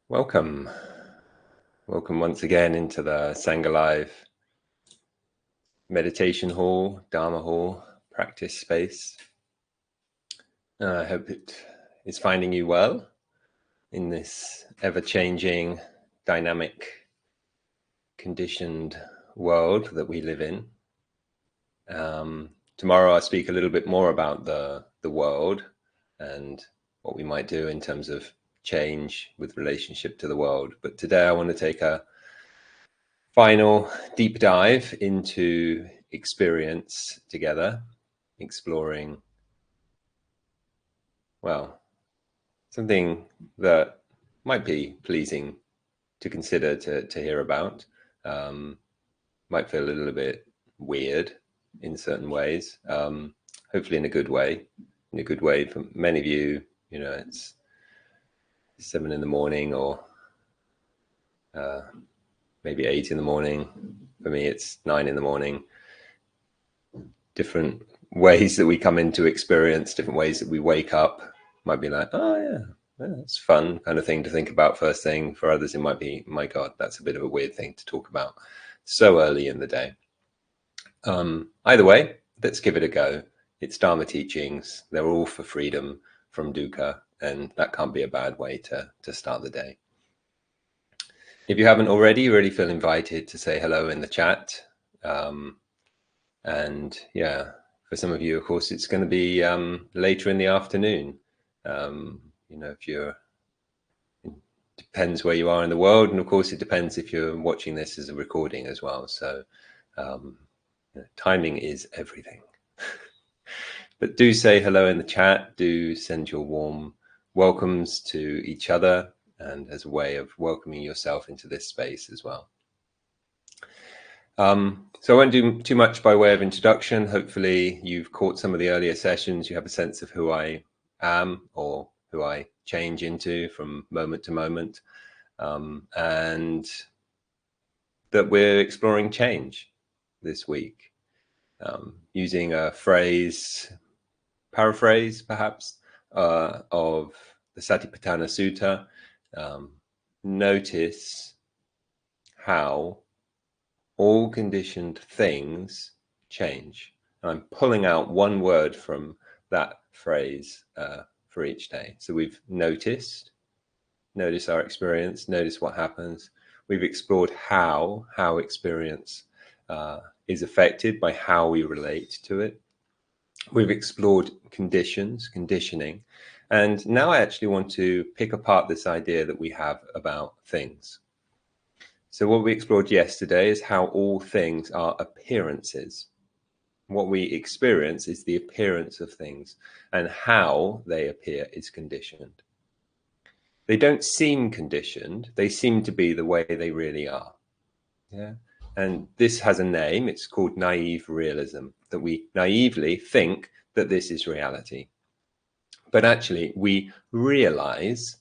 Welcome. Welcome once again into the Sangha Live meditation hall, Dharma hall, practice space. I hope it is finding you well in this ever-changing, dynamic, conditioned world that we live in. Tomorrow I'll speak a little bit more about the world and what we might do in terms of change with relationship to the world. But today I want to take a final deep dive into experience together, exploring, well, something that might be pleasing to consider, to hear about. Might feel a little bit weird in certain ways, hopefully in a good way. In a good way for many of you, it's 7 in the morning or maybe 8 in the morning. For me, it's 9 in the morning. Different ways that we come into experience, different ways that we wake up. Might be like, oh yeah, that's fun kind of thing to think about first thing. For others, it might be, my God, that's a bit of a weird thing to talk about so early in the day. Either way, let's give it a go. It's Dharma teachings. They're all for freedom from dukkha, and that can't be a bad way to start the day. If you haven't already, you really feel invited to say hello in the chat. And yeah, for some of you, of course, it's going to be later in the afternoon. If you're, it depends where you are in the world. And of course, it depends if you're watching this as a recording as well. So timing is everything. But do say hello in the chat. Do send your warm welcomes to each other and as a way of welcoming yourself into this space as well. So I won't do too much by way of introduction. Hopefully you've caught some of the earlier sessions. You have a sense of who I am or who I change into from moment to moment. And that we're exploring change this week, using a paraphrase perhaps, of the Satipatthana Sutta. Notice how all conditioned things change. And I'm pulling out one word from that phrase for each day. So we've notice our experience, notice what happens. We've explored how experience is affected by how we relate to it. We've explored conditioning. And now I actually want to pick apart this idea that we have about things. So what we explored yesterday is how all things are appearances. What we experience is the appearance of things, and how they appear is conditioned. They don't seem conditioned. They seem to be the way they really are. Yeah. And this has a name. It's called naive realism, that we naively think that this is reality. But actually, we realize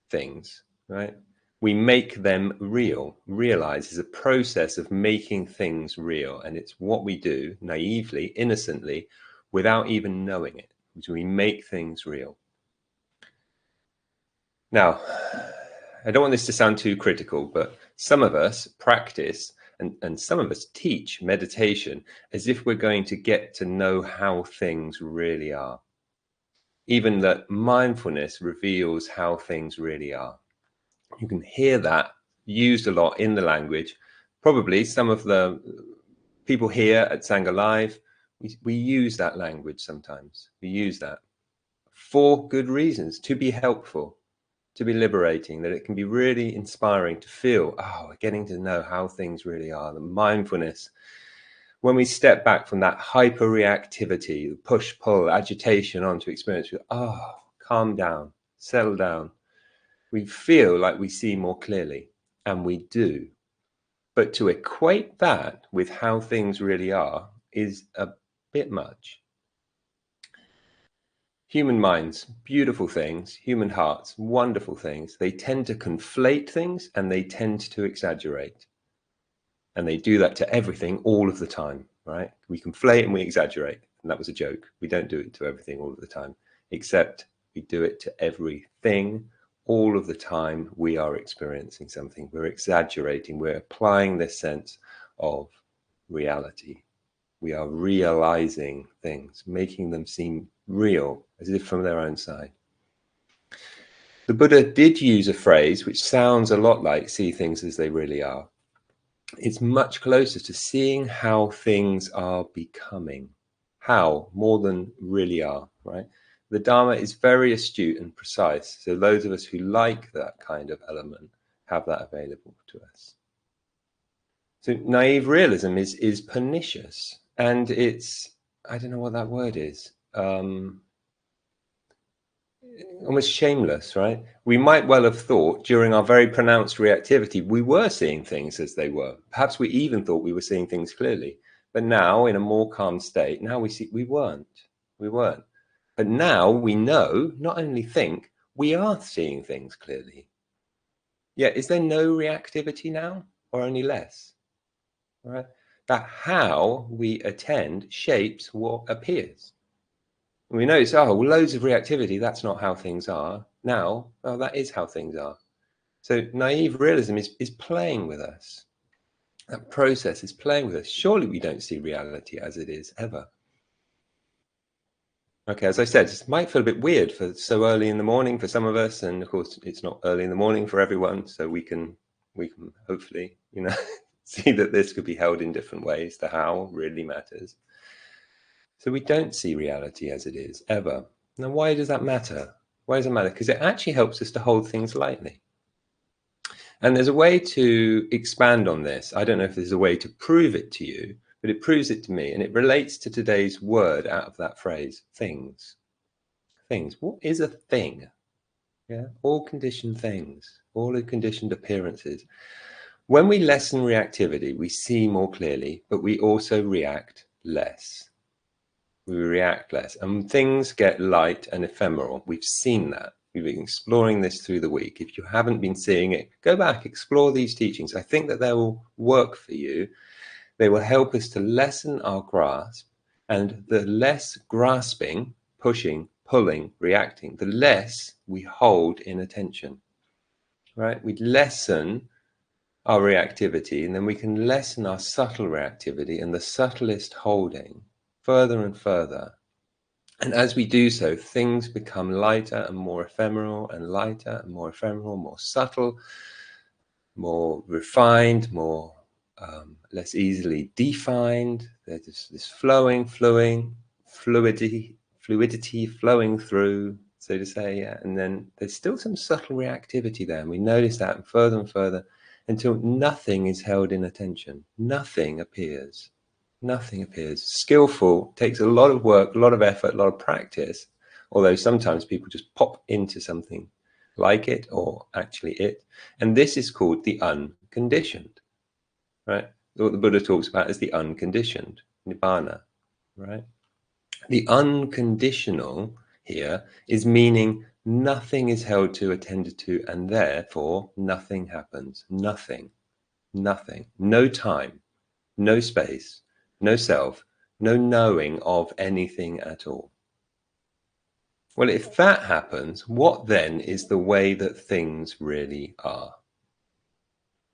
things, right? We make them real. Realize is a process of making things real. And it's what we do naively, innocently, without even knowing it. So we make things real. Now, I don't want this to sound too critical, but some of us practice and some of us teach meditation as if we're going to get to know how things really are. Even that mindfulness reveals how things really are. You can hear that used a lot in the language. Probably some of the people here at Sangha Live, we use that language sometimes. We use that for good reasons, to be helpful, to be liberating, that it can be really inspiring to feel, we're getting to know how things really are. The mindfulness, when we step back from that hyper reactivity, push, pull, agitation onto experience, calm down, settle down. We feel like we see more clearly, and we do. But to equate that with how things really are is a bit much. Human minds, beautiful things, human hearts, wonderful things. They tend to conflate things and they tend to exaggerate. And they do that to everything all of the time, right? We conflate and we exaggerate. And that was a joke. We don't do it to everything all of the time, except we do it to everything all of the time we are experiencing something. We're exaggerating. We're applying this sense of reality. We are realizing things, making them seem real, as if from their own side. The Buddha did use a phrase which sounds a lot like see things as they really are. It's much closer to seeing how things are becoming. How, more than really are, right? The Dharma is very astute and precise. So those of us who like that kind of element have that available to us. So naive realism is pernicious, and it's, I don't know what that word is, almost shameless, right? We might well have thought during our very pronounced reactivity we were seeing things as they were. Perhaps we even thought we were seeing things clearly. But now, in a more calm state, now we see we weren't. But now we know, not only think, we are seeing things clearly. Yeah, is there no reactivity now, or only less? Right? That how we attend shapes what appears. We notice, oh, well, loads of reactivity, that's not how things are. Now, well, that is how things are. So naive realism is playing with us. That process is playing with us. Surely we don't see reality as it is, ever. Okay, as I said, it might feel a bit weird for so early in the morning for some of us, and of course it's not early in the morning for everyone, so we can hopefully, see that this could be held in different ways. The how really matters. So we don't see reality as it is, ever. Now, why does that matter? Why does it matter? Because it actually helps us to hold things lightly. And there's a way to expand on this. I don't know if there's a way to prove it to you, but it proves it to me. And it relates to today's word out of that phrase, things. Things. What is a thing? Yeah, all conditioned things, all conditioned appearances. When we lessen reactivity, we see more clearly, but we also react less. We react less, and things get light and ephemeral. We've seen that. We've been exploring this through the week. If you haven't been seeing it, go back, explore these teachings. I think that they will work for you. They will help us to lessen our grasp, and the less grasping, pushing, pulling, reacting, the less we hold in attention, right? We lessen our reactivity, and then we can lessen our subtle reactivity and the subtlest holding further and further. And as we do so, things become lighter and more ephemeral, and lighter and more ephemeral, more subtle, more refined, more less easily defined. There's this fluidity flowing through, so to say. Yeah. And then there's still some subtle reactivity there, and we notice that and further until nothing is held in attention. Nothing appears. Nothing appears. Skillful takes a lot of work, a lot of effort, a lot of practice, although sometimes people just pop into something like it or actually it. And this is called the unconditioned, right? What the Buddha talks about is the unconditioned, nibbana, right? The unconditional here is meaning nothing is held to, attended to, and therefore nothing happens. Nothing. No time, no space, no self, no knowing of anything at all. Well, if that happens, what then is the way that things really are?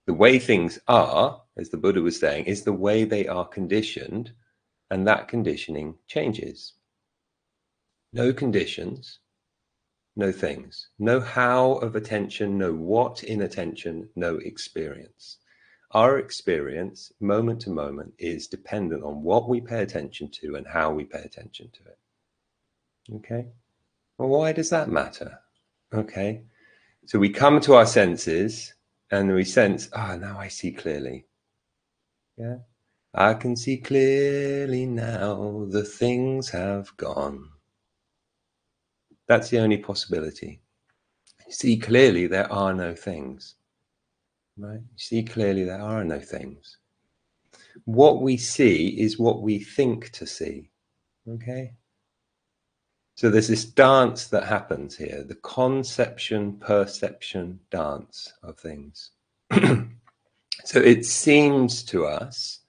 The way things are, as the Buddha was saying, is the way they are conditioned, and that conditioning changes. No conditions, no things, no how of attention, no what in attention, no experience. Our experience, moment to moment, is dependent on what we pay attention to and how we pay attention to it. Okay? Well, why does that matter? Okay? So we come to our senses and we sense, now I see clearly. Yeah? I can see clearly now, the things have gone. That's the only possibility. You see clearly there are no things. Right? You see clearly there are no things. What we see is what we think to see. Okay? So there's this dance that happens here, the conception, perception dance of things. So it seems to us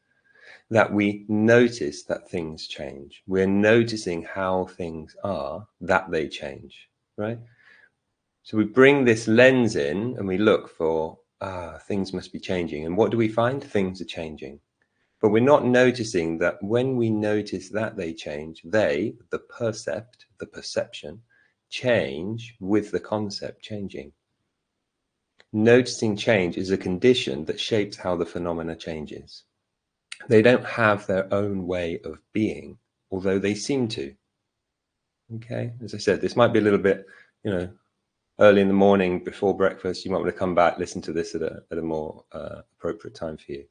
that we notice that things change. We're noticing how things are, that they change, right? So we bring this lens in and we look for, things must be changing. And what do we find? Things are changing. But we're not noticing that when we notice that they change, the perception, change with the concept changing. Noticing change is a condition that shapes how the phenomena changes. They don't have their own way of being, although they seem to. Okay, as I said, this might be a little bit, early in the morning before breakfast. You might want to come back, listen to this at a more appropriate time for you.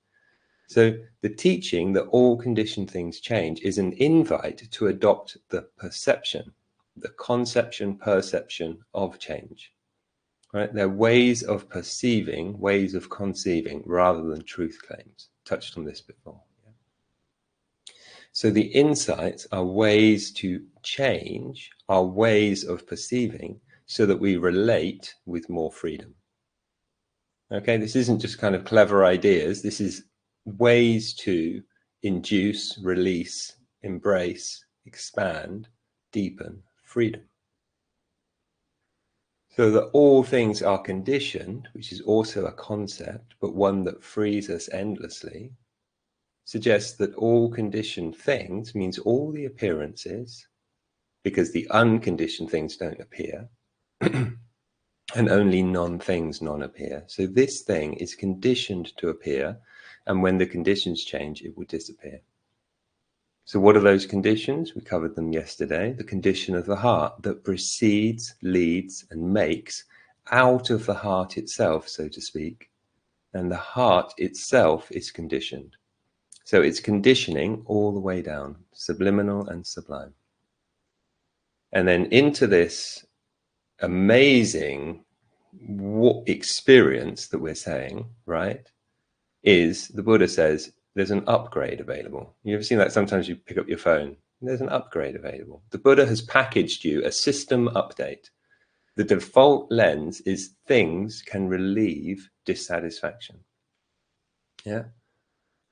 So the teaching that all conditioned things change is an invite to adopt the perception, the perception of change. Right? They're ways of perceiving, ways of conceiving, rather than truth claims. Touched on this before. So the insights are ways to change, are ways of perceiving, so that we relate with more freedom. Okay, this isn't just kind of clever ideas. This is ways to induce, release, embrace, expand, deepen freedom. So that all things are conditioned, which is also a concept, but one that frees us endlessly, suggests that all conditioned things means all the appearances, because the unconditioned things don't appear, and only non-things non-appear. So this thing is conditioned to appear, and when the conditions change, it will disappear. So what are those conditions? We covered them yesterday. The condition of the heart that precedes, leads, and makes out of the heart itself, so to speak. And the heart itself is conditioned. So it's conditioning all the way down, subliminal and sublime. And then into this amazing experience that we're saying, right, is the Buddha says there's an upgrade available. You ever seen that? Sometimes you pick up your phone, there's an upgrade available. The Buddha has packaged you a system update. The default lens is things can relieve dissatisfaction. Yeah.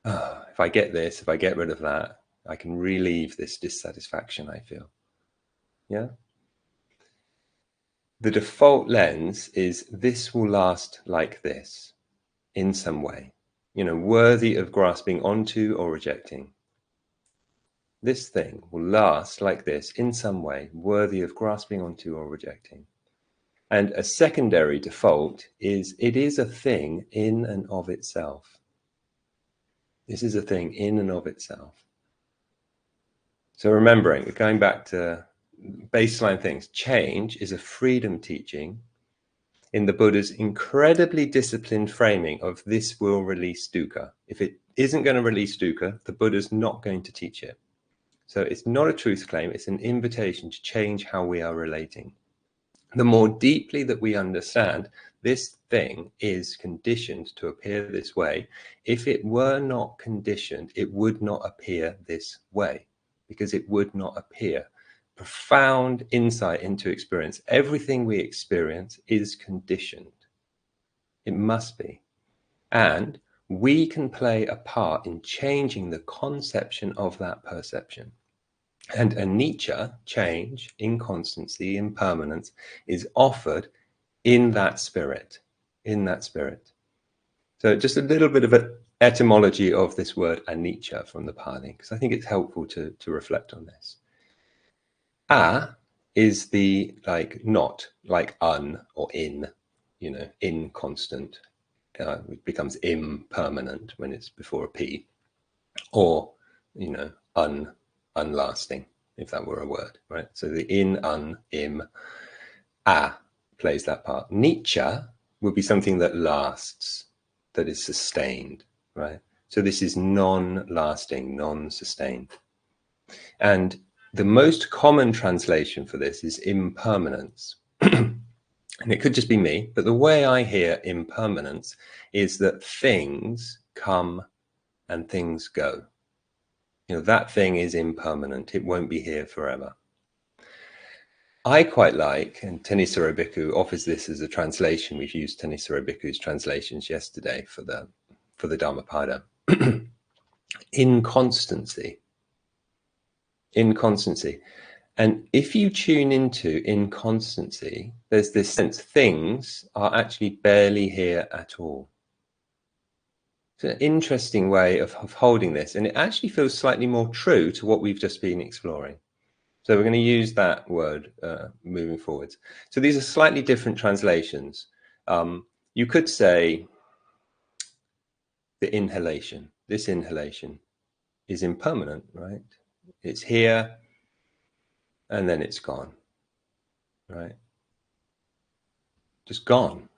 If I get this, if I get rid of that, I can relieve this dissatisfaction I feel. Yeah. The default lens is this will last like this in some way, worthy of grasping onto or rejecting. This thing will last like this in some way, worthy of grasping onto or rejecting. And a secondary default is it is a thing in and of itself. This is a thing in and of itself. So remembering, going back to baseline things, change is a freedom teaching in the Buddha's incredibly disciplined framing of this will release dukkha. If it isn't going to release dukkha, the Buddha's not going to teach it. So it's not a truth claim, it's an invitation to change how we are relating. The more deeply that we understand this thing is conditioned to appear this way, if it were not conditioned, it would not appear this way, because it would not appear. Profound insight into experience. Everything we experience is conditioned. It must be. And we can play a part in changing the conception of that perception. And anicca, change, inconstancy, impermanence, is offered in that spirit. So just a little bit of an etymology of this word anicca from the Pali, because I think it's helpful to reflect on this. A is the not, like un or in, inconstant. It becomes impermanent when it's before a P, or, unlasting, if that were a word, right? So the in, un, im, a plays that part. Nicca would be something that lasts, that is sustained, right? So this is non-lasting, non-sustained. And the most common translation for this is impermanence. And it could just be me, but the way I hear impermanence is that things come and things go. That thing is impermanent. It won't be here forever. I quite like, and Thanissaro Bhikkhu offers this as a translation. We've used Thanissaro Bhikkhu's translations yesterday for the Dhammapada. Inconstancy. And if you tune into inconstancy, there's this sense things are actually barely here at all. It's an interesting way of holding this, and it actually feels slightly more true to what we've just been exploring. So we're going to use that word moving forwards. So these are slightly different translations. You could say the inhalation. This inhalation is impermanent, right? It's here and then it's gone, right? Just gone.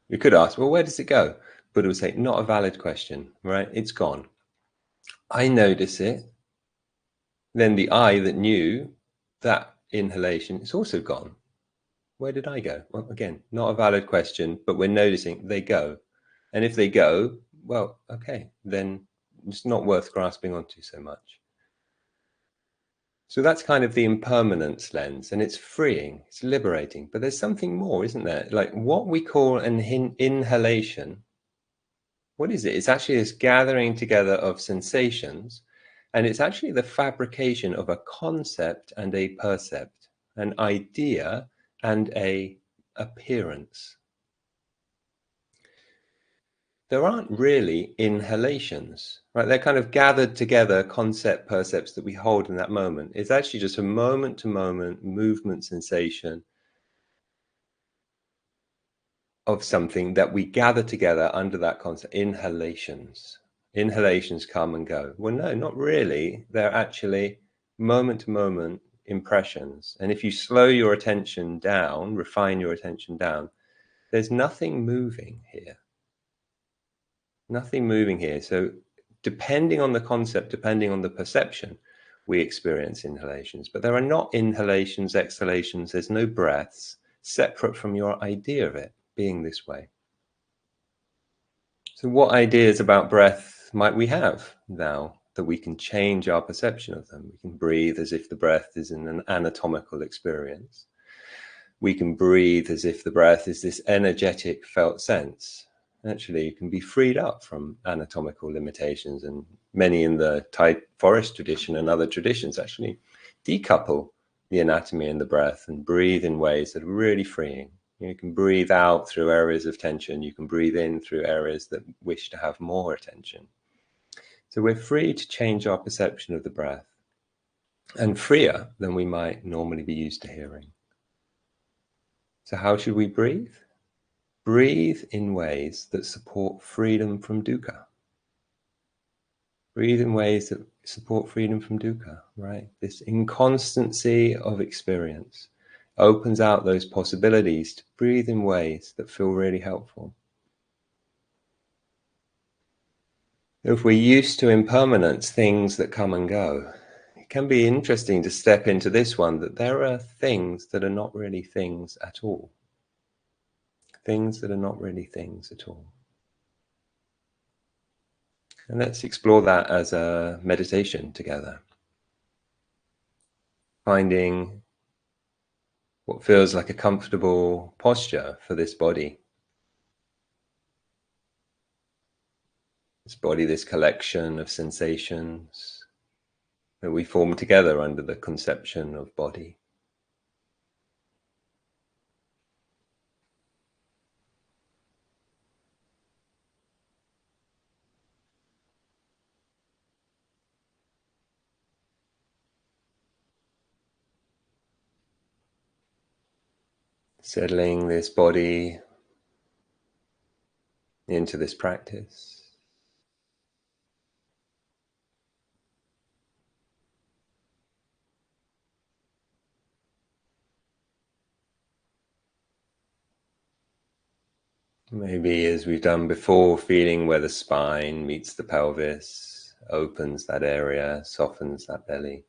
You could ask, well, where does it go? Buddha would say, not a valid question, right? It's gone. I notice it. Then the I that knew that inhalation is also gone. Where did I go? Well, again, not a valid question, but we're noticing they go. And if they go, well, okay, then it's not worth grasping onto so much. So that's kind of the impermanence lens, and it's freeing, it's liberating. But there's something more, isn't there? Like what we call an inhalation. What is it? It's actually this gathering together of sensations, and it's actually the fabrication of a concept and a percept, an idea and a appearance. There aren't really inhalations, right? They're kind of gathered together concept percepts that we hold in that moment. It's actually just a moment to moment movement sensation of something that we gather together under that concept. Inhalations come and go. Well, no, not really. They're actually moment to moment impressions. And if you slow your attention down, refine your attention down, there's nothing moving here. Nothing moving here. So depending on the concept, depending on the perception, we experience inhalations. But there are not inhalations, exhalations. There's no breaths separate from your idea of it being this way. So what ideas about breath might we have now that we can change our perception of them? We can breathe as if the breath is an anatomical experience. We can breathe as if the breath is this energetic felt sense. Actually, you can be freed up from anatomical limitations, and many in the Thai forest tradition and other traditions actually decouple the anatomy and the breath and breathe in ways that are really freeing. You can breathe out through areas of tension. You can breathe in through areas that wish to have more attention. So we're free to change our perception of the breath, and freer than we might normally be used to hearing. So how should we breathe? Breathe in ways that support freedom from dukkha. Breathe in ways that support freedom from dukkha, right? This inconstancy of experience opens out those possibilities to breathe in ways that feel really helpful. If we're used to impermanence, things that come and go, it can be interesting to step into this one, that there are things that are not really things at all. Things that are not really things at all. And let's explore that as a meditation together. Finding what feels like a comfortable posture for this body. This body, this collection of sensations that we form together under the conception of body. Settling this body into this practice. Maybe, as we've done before, feeling where the spine meets the pelvis, opens that area, softens that belly.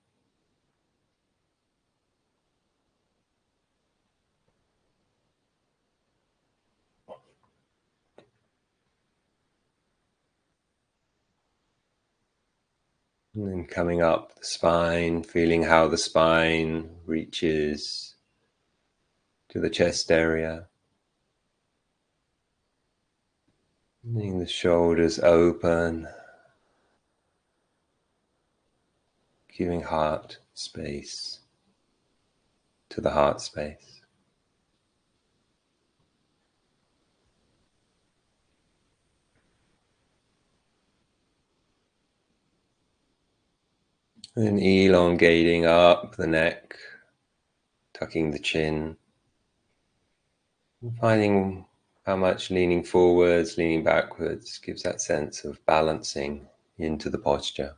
And then coming up the spine, feeling how the spine reaches to the chest area. Letting the shoulders open, giving heart space. to the heart space. And elongating up the neck, tucking the chin, and finding how much leaning forwards, leaning backwards gives that sense of balancing into the posture.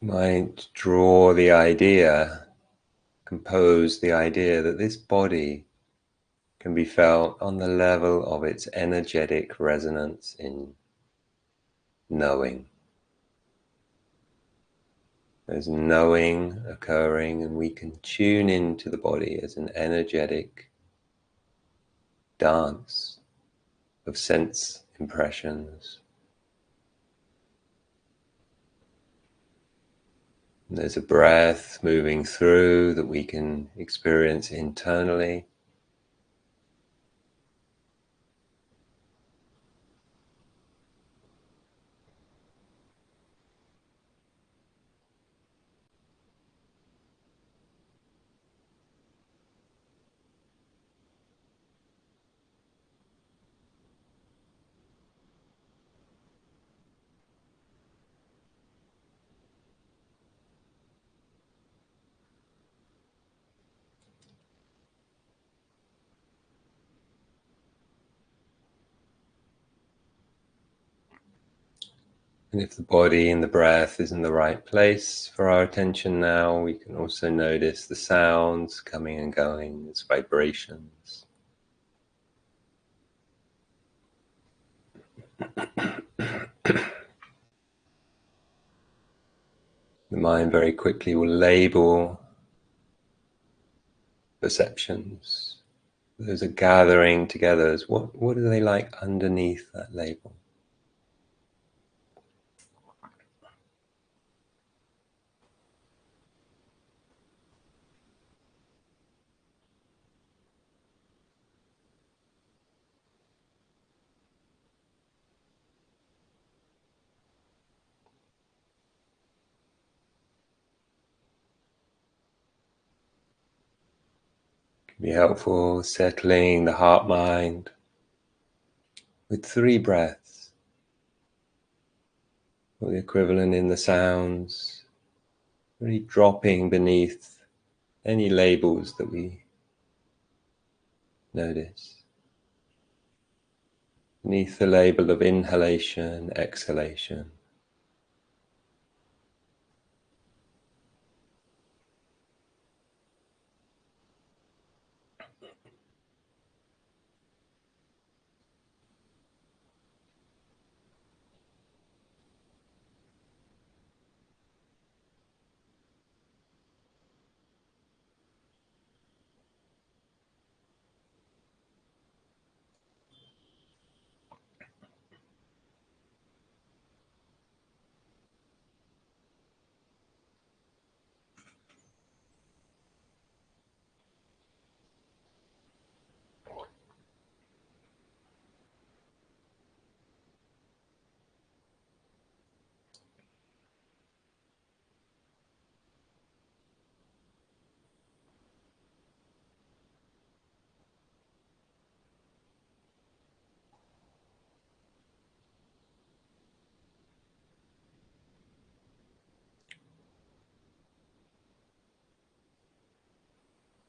Might draw the idea, compose the idea that this body can be felt on the level of its energetic resonance in knowing. There's knowing occurring, and we can tune into the body as an energetic dance of sense impressions. And there's a breath moving through that we can experience internally. And if the body and the breath is in the right place for our attention now, we can also notice the sounds coming and going, its vibrations. The mind very quickly will label perceptions. Those are gathering together as what are they like underneath that label? It can be helpful settling the heart mind with 3 breaths, or the equivalent in the sounds, really dropping beneath any labels that we notice. Beneath the label of inhalation, exhalation.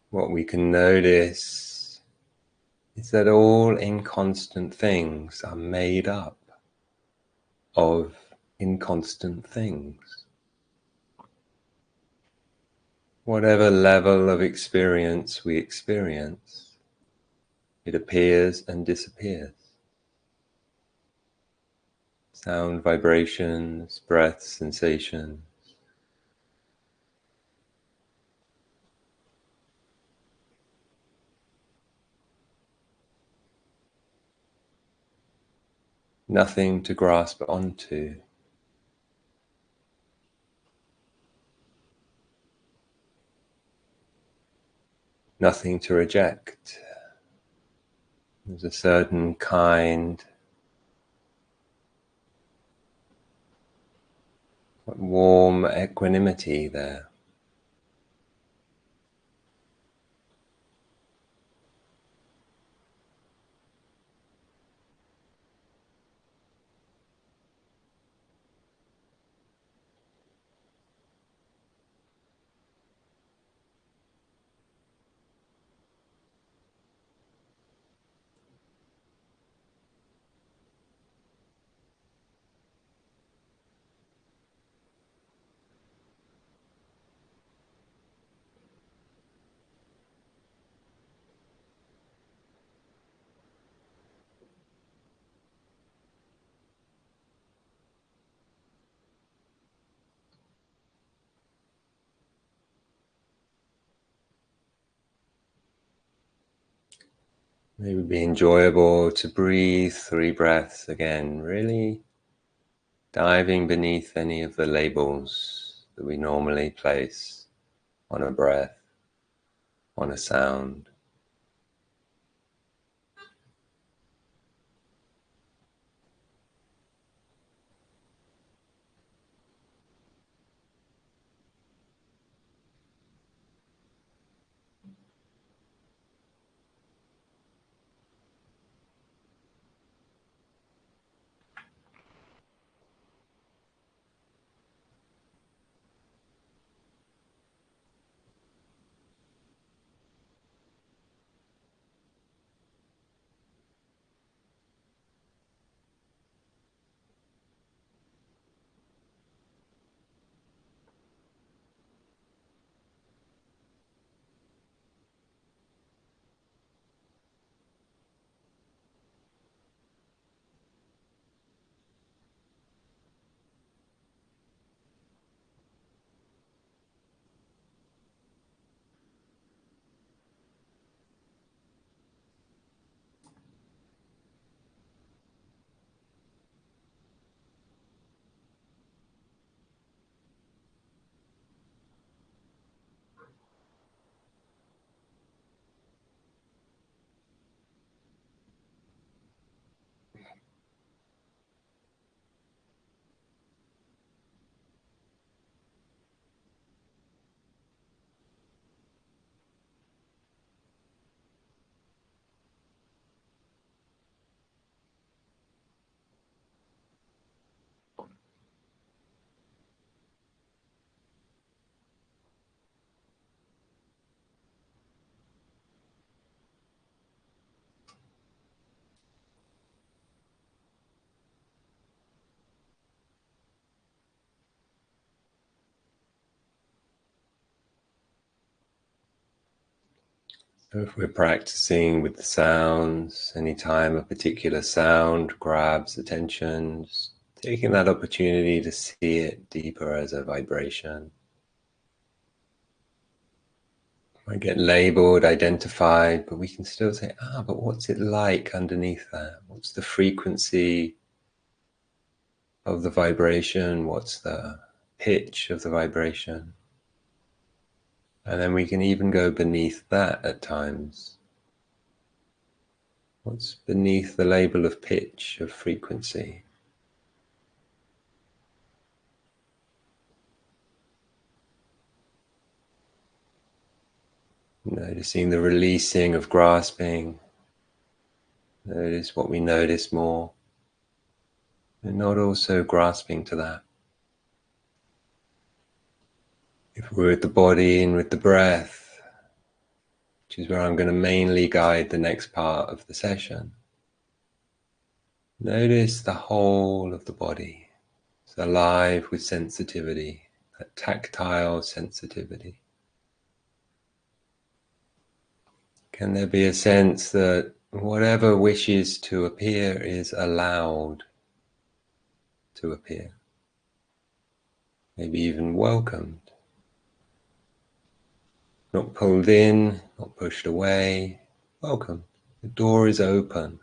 What we can notice is that all inconstant things are made up of inconstant things. Whatever level of experience we experience, it appears and disappears. Sound vibrations, breath sensations. Nothing to grasp onto. Nothing to reject. There's a certain kind, warm equanimity there. Maybe it'd be enjoyable to breathe 3 breaths again, really diving beneath any of the labels that we normally place on a breath, on a sound. So if we're practicing with the sounds, anytime a particular sound grabs attention, just taking that opportunity to see it deeper as a vibration. Might get labeled, identified, but we can still say, but what's it like underneath that? What's the frequency of the vibration? What's the pitch of the vibration? And then we can even go beneath that at times. What's beneath the label of pitch, of frequency? Noticing the releasing of grasping. Notice what we notice more. And not also grasping to that. If we're with the body and with the breath, which is where I'm going to mainly guide the next part of the session, notice the whole of the body. It's alive with sensitivity, that tactile sensitivity. Can there be a sense that whatever wishes to appear is allowed to appear? Maybe even welcomed. Not pulled in, not pushed away. Welcome. The door is open.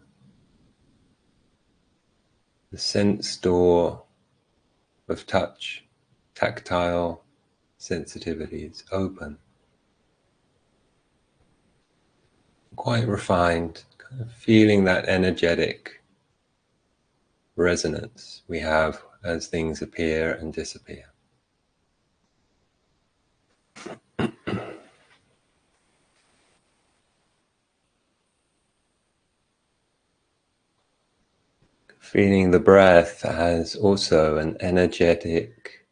The sense door of touch, tactile sensitivity is open. Quite refined, feeling that energetic resonance we have as things appear and disappear. Feeling the breath as also an energetic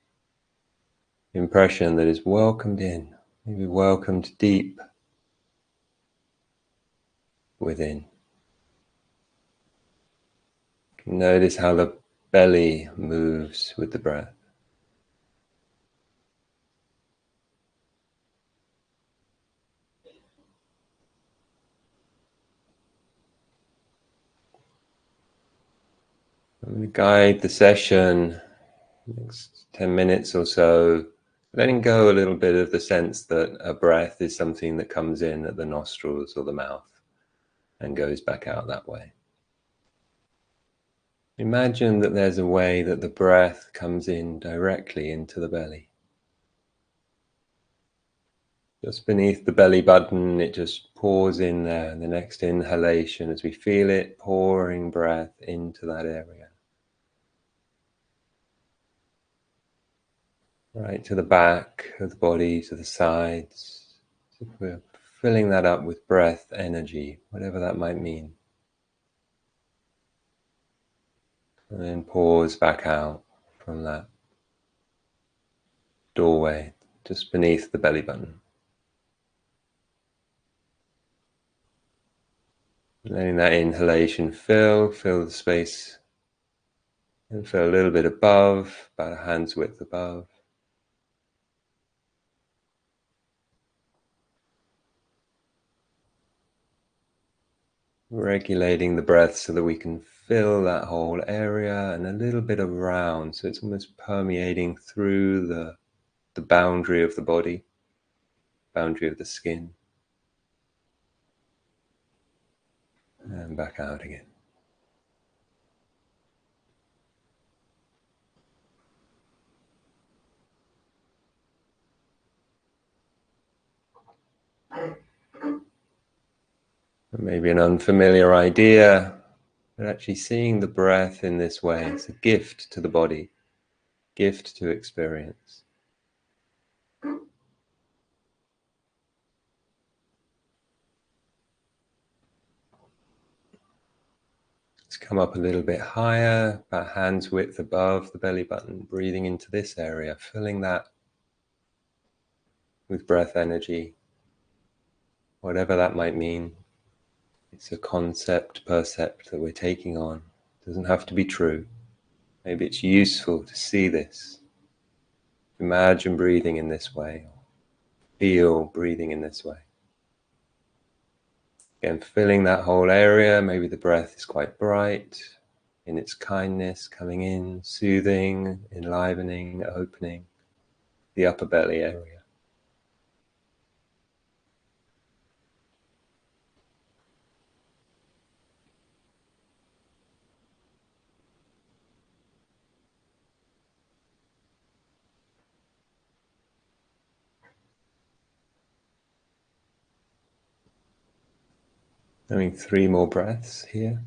impression that is welcomed in, maybe welcomed deep within. Notice how the belly moves with the breath. I'm going to guide the session, next 10 minutes or so, letting go a little bit of the sense that a breath is something that comes in at the nostrils or the mouth and goes back out that way. Imagine that there's a way that the breath comes in directly into the belly. Just beneath the belly button, it just pours in there. And the next inhalation, as we feel it pouring breath into that area. Right to the back of the body, to the sides. So we're filling that up with breath energy, whatever that might mean. And then pause back out from that doorway, just beneath the belly button. Letting that inhalation fill the space, and fill a little bit above, about a hand's width above. Regulating the breath so that we can fill that whole area and a little bit around, so it's almost permeating through the boundary of the body, boundary of the skin, and back out again. Maybe an unfamiliar idea, but actually seeing the breath in this way, it's a gift to the body, gift to experience. Let's come up a little bit higher, about hand's width above the belly button, breathing into this area, filling that with breath energy, whatever that might mean. It's a concept, percept that we're taking on. It doesn't have to be true. Maybe it's useful to see this. Imagine breathing in this way. Feel breathing in this way. Again, filling that whole area. Maybe the breath is quite bright in its kindness, coming in, soothing, enlivening, opening the upper belly area. Doing 3 more breaths here.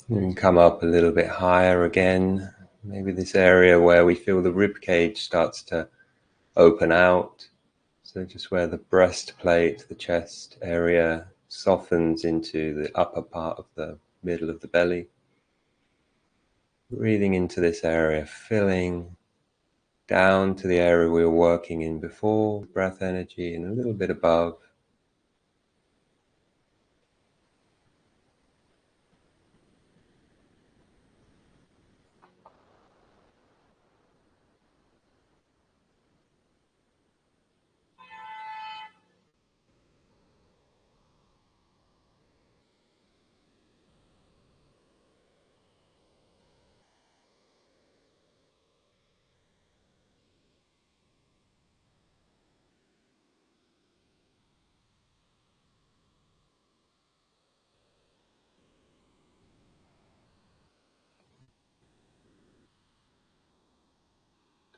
You can come up a little bit higher again. Maybe this area where we feel the rib cage starts to open out. So just where the breastplate, the chest area softens into the upper part of the middle of the belly. Breathing into this area, filling down to the area we were working in before, breath energy, and a little bit above.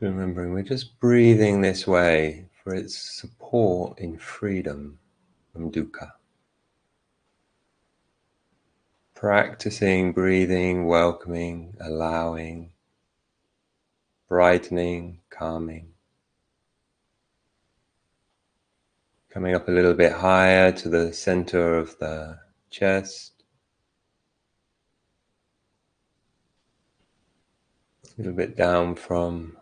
Remembering we're just breathing this way for its support in freedom from dukkha. Practicing breathing, welcoming, allowing, brightening, calming. Coming up a little bit higher to the center of the chest. A little bit down from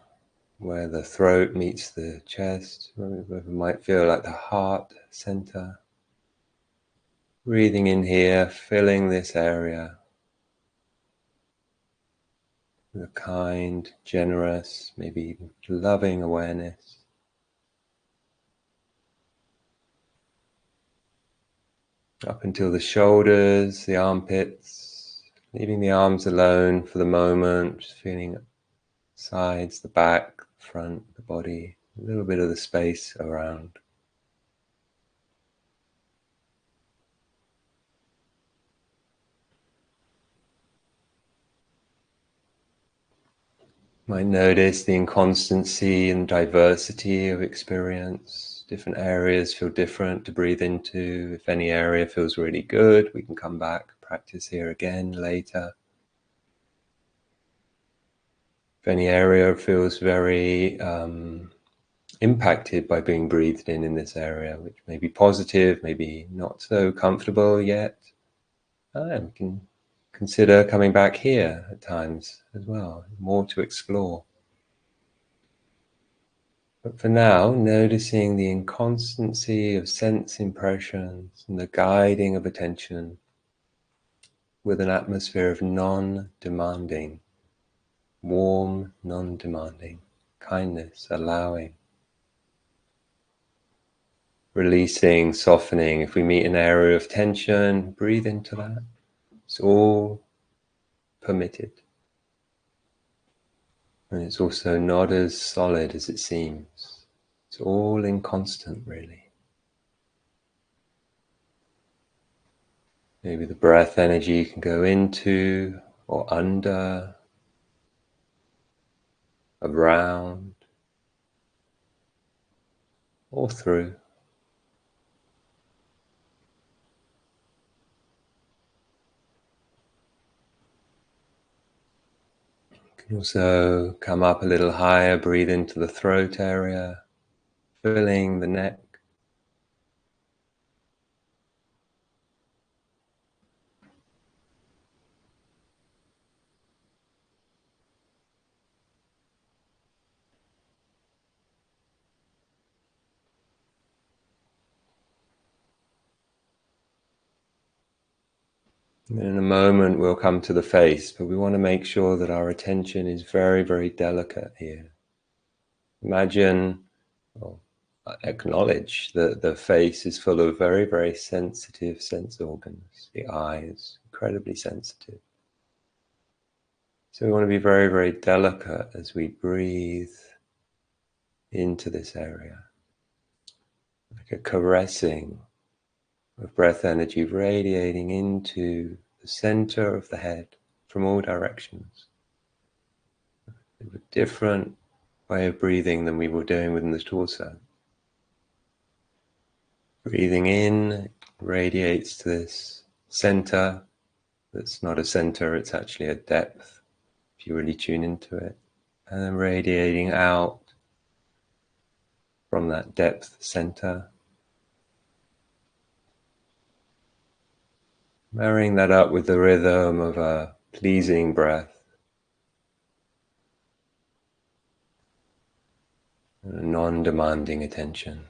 where the throat meets the chest. Where we might feel like the heart center. Breathing in here, filling this area with a kind, generous, maybe even loving awareness. Up until the shoulders, the armpits, leaving the arms alone for the moment, just feeling sides, the back, the front, the body, a little bit of the space around. Might notice the inconstancy and diversity of experience. Different areas feel different to breathe into. If any area feels really good, we can come back, practice here again later. If any area feels very impacted by being breathed in this area, which may be positive, maybe not so comfortable yet, we can consider coming back here at times as well, more to explore. But for now, noticing the inconstancy of sense impressions and the guiding of attention with an atmosphere of non-demanding, warm, non-demanding, kindness, allowing, releasing, softening. If we meet an area of tension, breathe into that. It's all permitted. And it's also not as solid as it seems. It's all inconstant, really. Maybe the breath energy can go into or under, around, or through. You can also come up a little higher, breathe into the throat area, filling the neck. And in a moment we'll come to the face, but we want to make sure that our attention is very, very delicate here. Imagine, or acknowledge that the face is full of very, very sensitive sense organs. The eyes, incredibly sensitive. So we want to be very, very delicate as we breathe into this area. Like a caressing of breath energy radiating into the center of the head from all directions. A different way of breathing than we were doing within the torso. Breathing in radiates to this center. That's not a center, it's actually a depth, if you really tune into it. And then radiating out from that depth center. Marrying that up with the rhythm of a pleasing breath. And a non-demanding attention.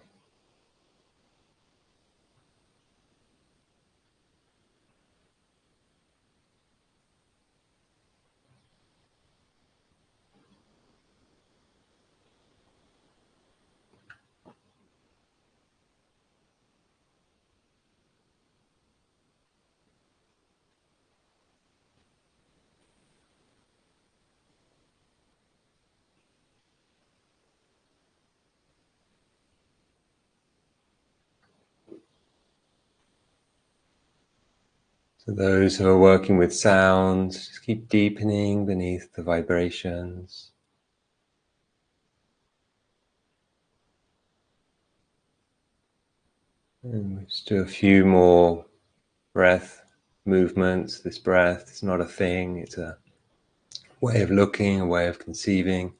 So those who are working with sounds, just keep deepening beneath the vibrations. And we just do a few more breath movements. This breath is not a thing, it's a way of looking, a way of conceiving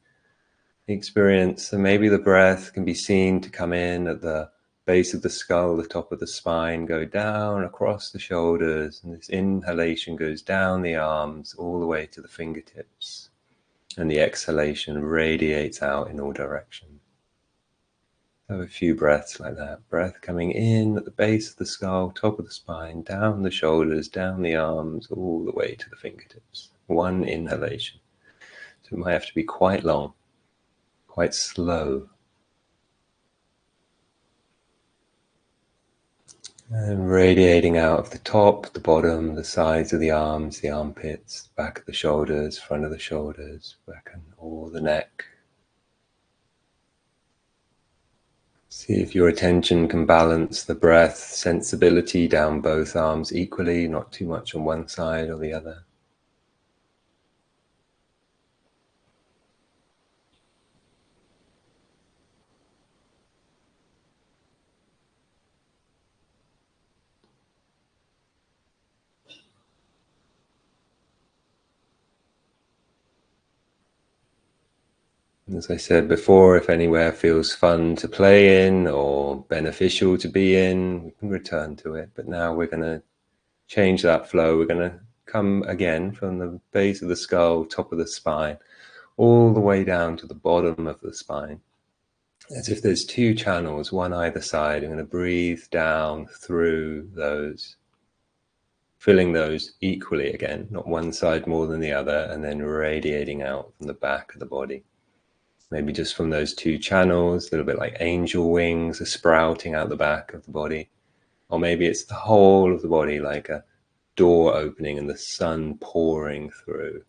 the experience. So maybe the breath can be seen to come in at the base of the skull, the top of the spine, go down across the shoulders, and this inhalation goes down the arms all the way to the fingertips, and the exhalation radiates out in all directions. Have a few breaths like that. Breath coming in at the base of the skull, top of the spine, down the shoulders, down the arms, all the way to the fingertips. One inhalation. So it might have to be quite long, quite slow. And radiating out of the top, the bottom, the sides of the arms, the armpits, back of the shoulders, front of the shoulders, back and all the neck. See if your attention can balance the breath sensibility down both arms equally, not too much on one side or the other. As I said before, if anywhere feels fun to play in or beneficial to be in, we can return to it. But now we're going to change that flow. We're going to come again from the base of the skull, top of the spine, all the way down to the bottom of the spine. As if there's two channels, one either side. I'm going to breathe down through those, filling those equally again, not one side more than the other, and then radiating out from the back of the body. Maybe just from those two channels, a little bit like angel wings are sprouting out the back of the body. Or maybe it's the whole of the body, like a door opening and the sun pouring through.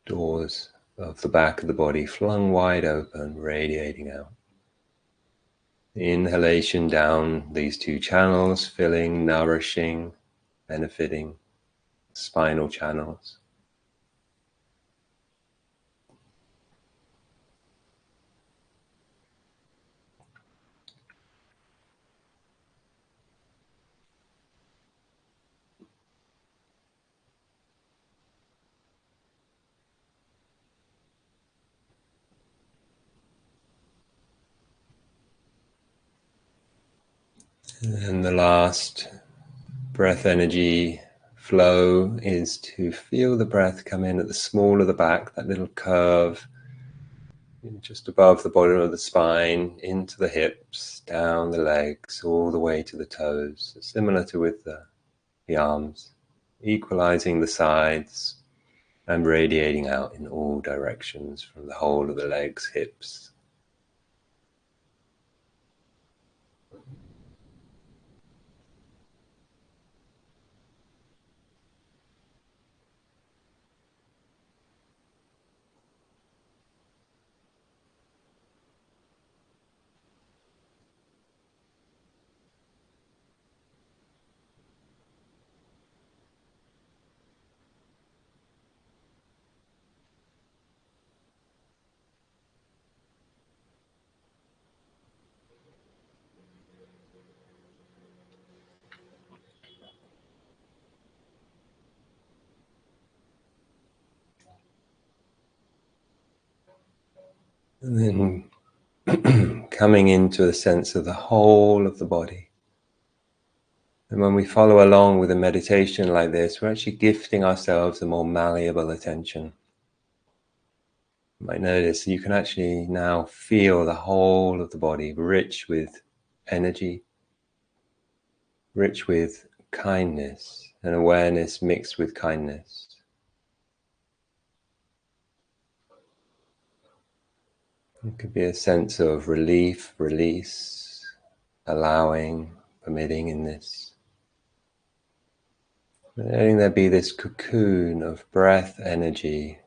Doors of the back of the body flung wide open, radiating out. Inhalation down these two channels, filling, nourishing, benefiting spinal channels. And the last breath energy flow is to feel the breath come in at the small of the back, that little curve just above the bottom of the spine, into the hips, down the legs, all the way to the toes, similar to with the arms, equalizing the sides and radiating out in all directions from the whole of the legs, hips. And then coming into a sense of the whole of the body. And when we follow along with a meditation like this, we're actually gifting ourselves a more malleable attention. You might notice you can actually now feel the whole of the body rich with energy, rich with kindness and awareness mixed with kindness. It could be a sense of relief, release, allowing, permitting in this. Letting there be this cocoon of breath energy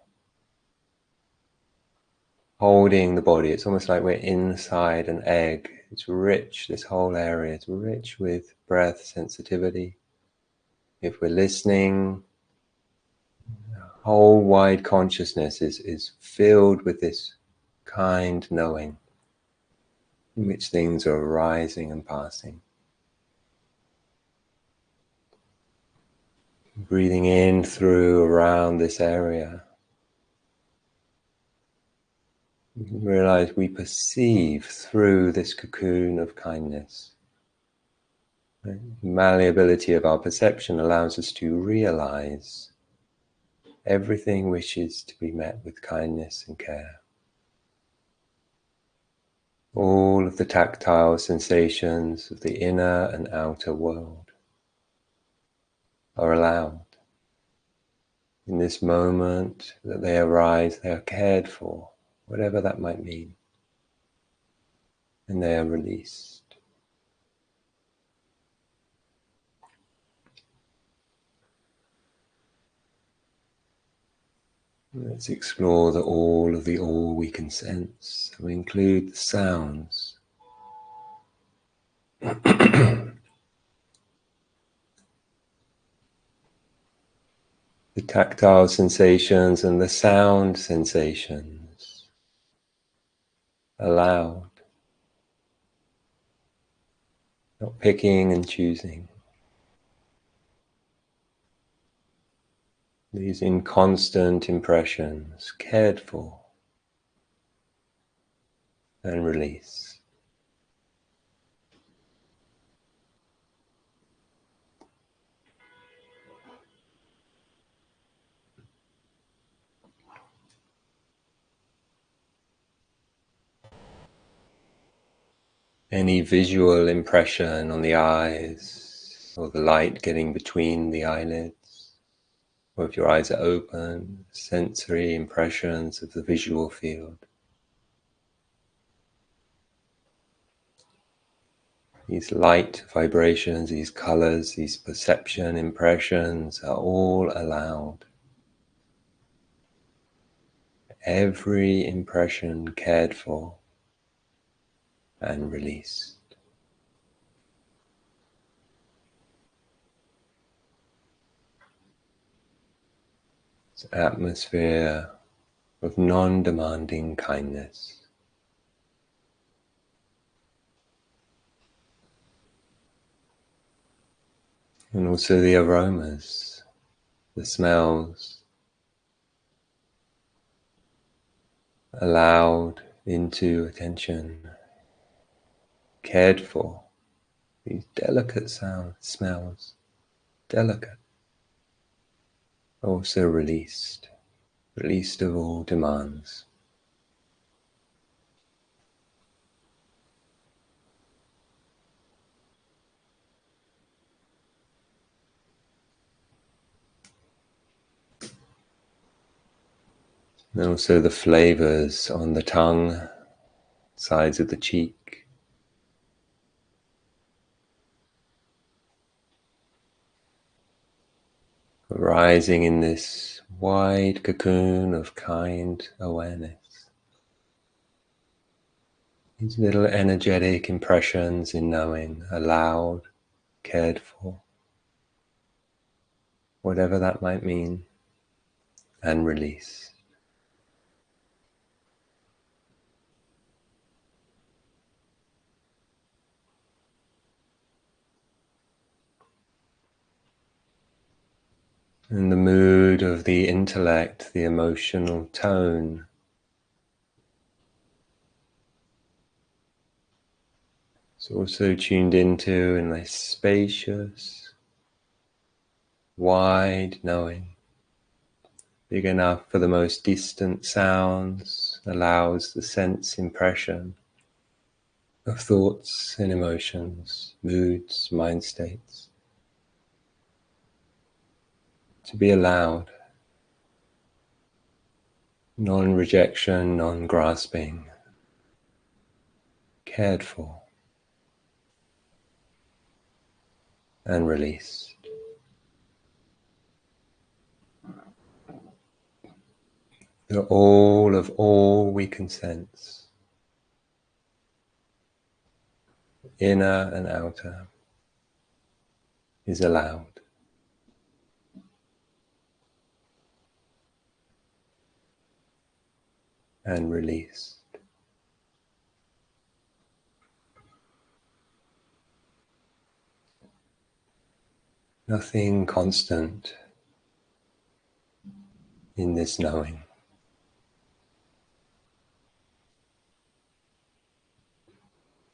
holding the body. It's almost like we're inside an egg. It's rich, this whole area. It's rich with breath sensitivity. If we're listening, whole wide consciousness is filled with this kind knowing. in which things are arising and passing. Breathing in through around this area. Realize we perceive through this cocoon of kindness. The malleability of our perception allows us to realize everything wishes to be met with kindness and care. All of the tactile sensations of the inner and outer world are allowed. In this moment that they arise, they are cared for, whatever that might mean, and they are released. Let's explore the all of the all we can sense. We include the sounds. The tactile sensations and the sound sensations allowed, not picking and choosing. These inconstant impressions cared for and release. Any visual impression on the eyes, or the light getting between the eyelids, or if your eyes are open, sensory impressions of the visual field. These light vibrations, these colors, these perception impressions are all allowed. Every impression cared for and released. It's an atmosphere of non-demanding kindness. And also the aromas, the smells, allowed into attention, cared for. These delicate smells, delicate, also released of all demands. And also the flavors on the tongue, sides of the cheek. Rising in this wide cocoon of kind awareness. These little energetic impressions in knowing, allowed, cared for, whatever that might mean, and release. And the mood of the intellect, the emotional tone, is also tuned into in this spacious, wide knowing, big enough for the most distant sounds, allows the sense impression of thoughts and emotions, moods, mind states, to be allowed. Non-rejection, non-grasping, cared for, and released. The all of all we can sense, inner and outer, is allowed and released. Nothing constant in this knowing.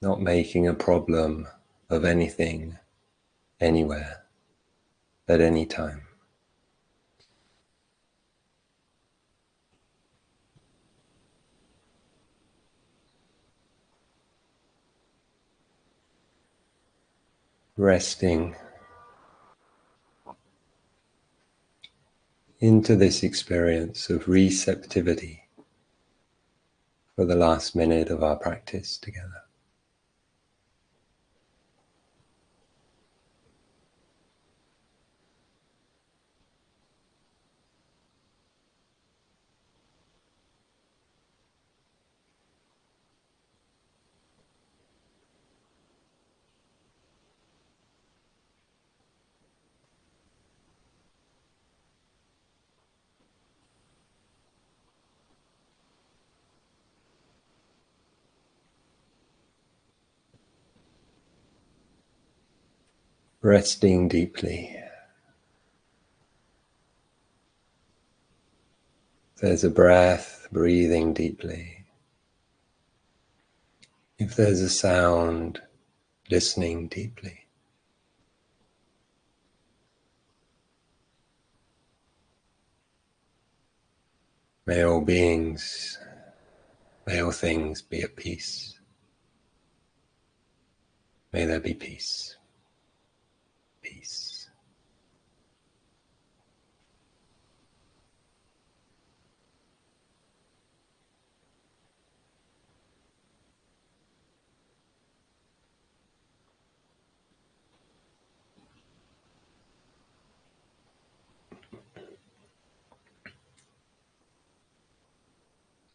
Not making a problem of anything, anywhere, at any time. Resting into this experience of receptivity for the last minute of our practice together. Resting deeply. If there's a breath, breathing deeply. If there's a sound, listening deeply. May all beings, may all things be at peace. May there be peace. Peace.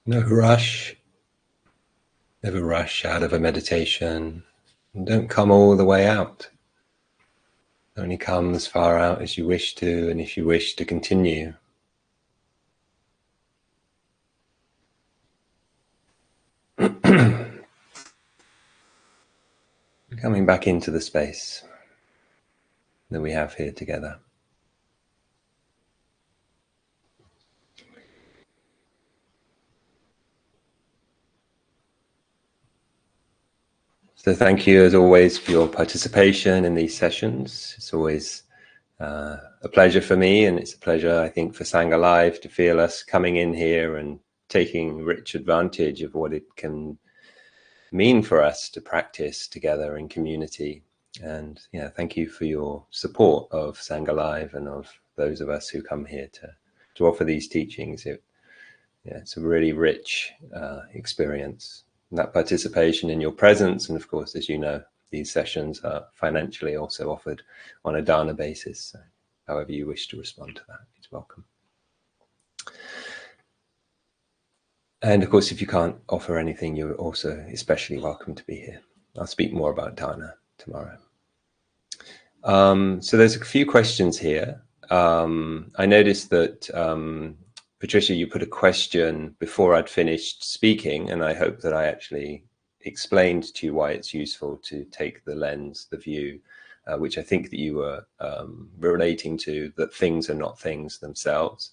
No rush. Never rush out of a meditation. And don't come all the way out. Only come as far out as you wish to, and if you wish to continue. Coming back into the space that we have here together. So thank you as always for your participation in these sessions. It's always a pleasure for me, and it's a pleasure, I think, for Sangha Live to feel us coming in here and taking rich advantage of what it can mean for us to practice together in community. And thank you for your support of Sangha Live and of those of us who come here to offer these teachings. It's a really rich experience. And that participation in your presence, and of course, as you know, these sessions are financially also offered on a dana basis. So however you wish to respond to that, it's welcome. And of course, if you can't offer anything, you're also especially welcome to be here. I'll speak more about dana tomorrow. So there's a few questions here. I noticed that Patricia, you put a question before I'd finished speaking, and I hope that I actually explained to you why it's useful to take the lens, the view, which I think that you were relating to, that things are not things themselves.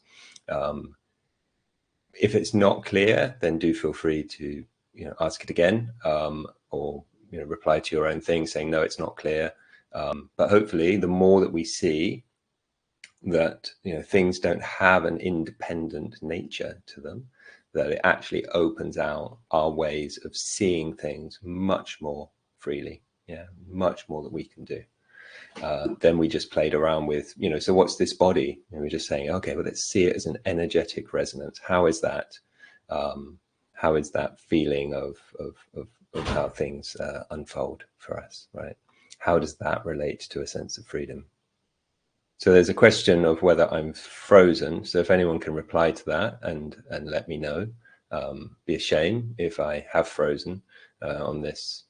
If it's not clear, then do feel free to ask it again, or reply to your own thing saying, no, it's not clear. But hopefully the more that we see that things don't have an independent nature to them, that it actually opens out our ways of seeing things much more freely, much more that we can do. Then we just played around with, so what's this body? And we're just saying, okay, well, let's see it as an energetic resonance. How is that? How is that feeling of how things unfold for us, right? How does that relate to a sense of freedom? So there's a question of whether I'm frozen. So if anyone can reply to that and let me know, be a shame if I have frozen on this,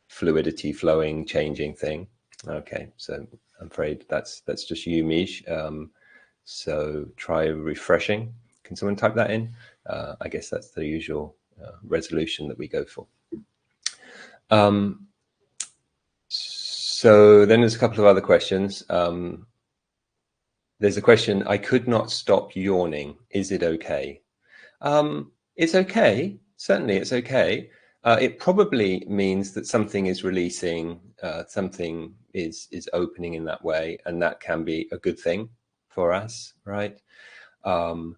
fluidity, flowing, changing thing. Okay, so I'm afraid that's just you, Mish. So try refreshing. Can someone type that in? I guess that's the usual resolution that we go for. So then there's a couple of other questions. There's a question, I could not stop yawning. Is it okay? It's okay. Certainly it's okay. It probably means that something is releasing, something is opening in that way, and that can be a good thing for us, right? So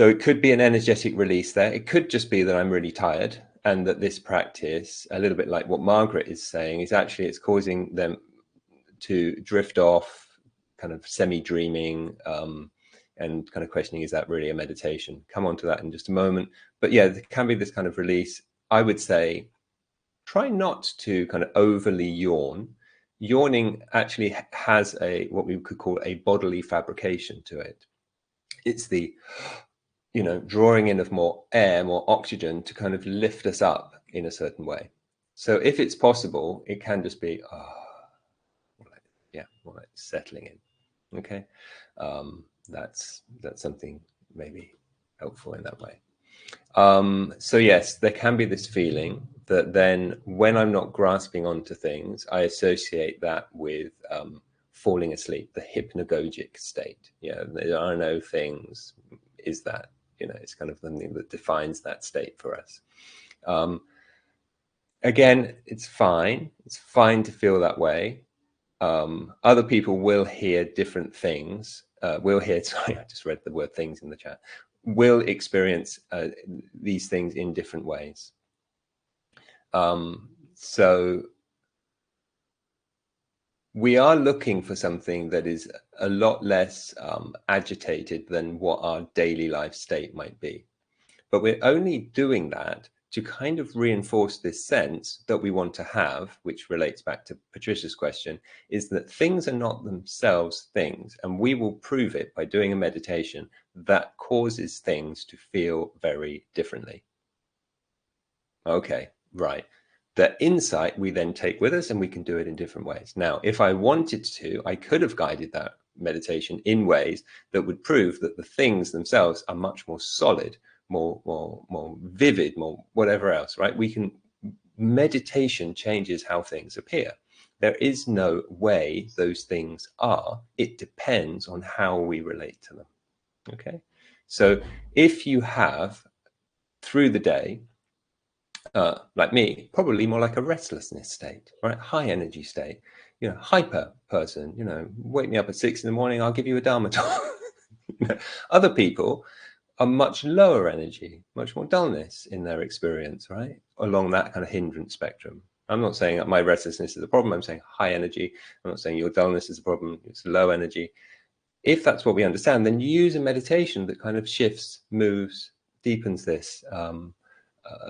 it could be an energetic release there. It could just be that I'm really tired, and that this practice, a little bit like what Margaret is saying, is actually it's causing them to drift off, kind of semi-dreaming, and kind of questioning, is that really a meditation? Come on to that in just a moment. But yeah, there can be this kind of release. I would say try not to kind of overly yawn. Yawning actually has a what we could call a bodily fabrication to it. It's the drawing in of more air, more oxygen to kind of lift us up in a certain way. So if it's possible, it can just be more like settling in. Okay, that's something maybe helpful in that way. So yes, there can be this feeling that then when I'm not grasping onto things, I associate that with falling asleep, the hypnagogic state. Yeah, there are no things. Is that, it's kind of something that defines that state for us. Again, it's fine. It's fine to feel that way. Other people will hear different things. Sorry, I just read the word things in the chat. Will experience these things in different ways. So we are looking for something that is a lot less agitated than what our daily life state might be. But we're only doing that to kind of reinforce this sense that we want to have, which relates back to Patricia's question, is that things are not themselves things. And we will prove it by doing a meditation that causes things to feel very differently. Okay, right. The insight we then take with us, and we can do it in different ways. Now, if I wanted to, I could have guided that meditation in ways that would prove that the things themselves are much more solid, more vivid, more whatever else, right? Meditation changes how things appear. There is no way those things are. It depends on how we relate to them. Okay, so if you have through the day, like me, probably more like a restlessness state, right? High energy state, hyper person, wake me up at 6 a.m, I'll give you a Dharma talk. Other people are much lower energy, much more dullness in their experience, right? Along that kind of hindrance spectrum. I'm not saying that my restlessness is a problem. I'm saying high energy. I'm not saying your dullness is a problem. It's low energy. If that's what we understand, then use a meditation that kind of shifts, moves, deepens this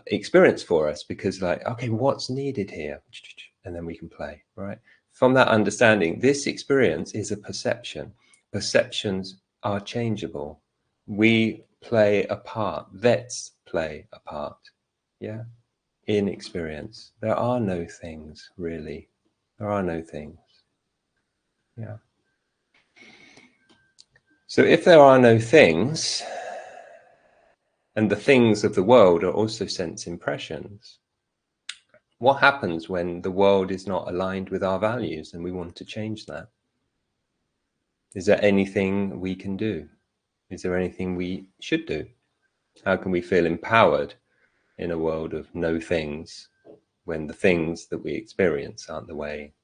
experience for us, because okay, what's needed here? And then we can play, right? From that understanding, this experience is a perception. Perceptions are changeable. We play a part. Vets play a part. Yeah. In experience, there are no things, really. There are no things. Yeah. So if there are no things, and the things of the world are also sense impressions, what happens when the world is not aligned with our values and we want to change that? Is there anything we can do? Is there anything we should do? How can we feel empowered in a world of no things when the things that we experience aren't the way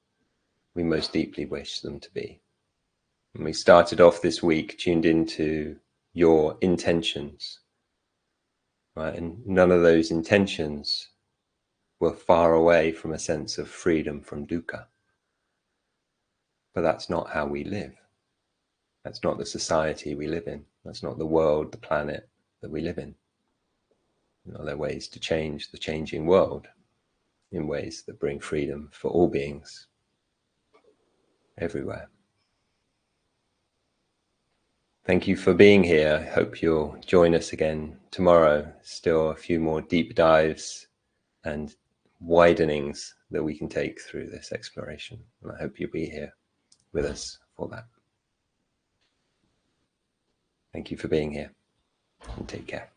we most deeply wish them to be? And we started off this week tuned into your intentions, right? And none of those intentions were far away from a sense of freedom from dukkha. But that's not how we live. That's not the society we live in. That's not the world, the planet that we live in. There are ways to change the changing world in ways that bring freedom for all beings everywhere. Thank you for being here. I hope you'll join us again tomorrow. Still a few more deep dives and widenings that we can take through this exploration. And I hope you'll be here with us for that. Thank you for being here, and take care.